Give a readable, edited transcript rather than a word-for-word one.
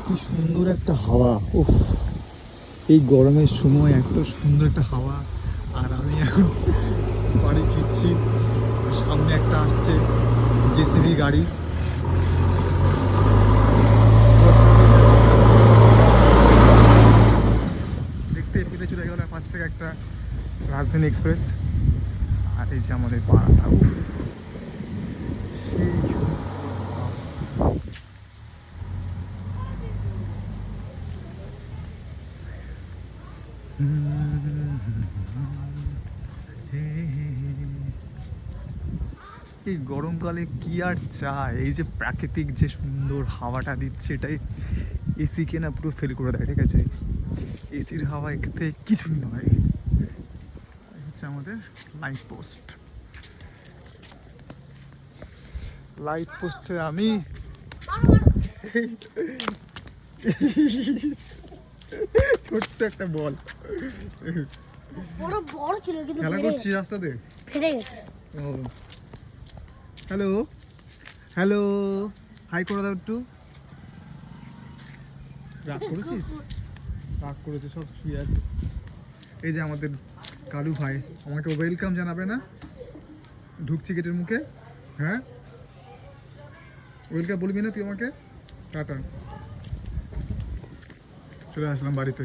কি সুন্দর একটা হাওয়া! উফ, এই গরমের সময় এত সুন্দর একটা হাওয়া। আর আমি এখন বাড়ি ফিরছি, সামনে একটা আসছে জেসিবি গাড়ি। দেখতে পেতে চলে গেল পাশ থেকে একটা রাজধানী এক্সপ্রেস। আর এই যে আমাদের পাড়াটা, উফ, সেই এই গরমকালে কি আর চায়, এই যে প্রাকৃতিক যে সুন্দর হাওয়াটা দিচ্ছে, এটাই এসিকে না পুরো ফেল করে দেয়। ঠিক আছে, এসির হাওয়া এতে কিছুই নয়। এই হচ্ছে আমাদের লাইট পোস্ট। লাইট পোস্টে আমি ছোট্ট একটা বল বড় বড় ছিল কিন্তু খেলা করছি রাস্তাতে। ফেটে গেছে। ও, হ্যালো হ্যালো, হাই করে দাও একটু। রাগ করেছিস? রাগ করেছে, সব শুয়ে আছে। এই যে আমাদের কালু ভাই আমাকে ওয়েলকাম জানাবে না? ঢুকছি গেটের মুখে। হ্যাঁ, ওয়েলকাম বলবি না তুই আমাকে? টাটা। চলে আসলাম বাড়িতে।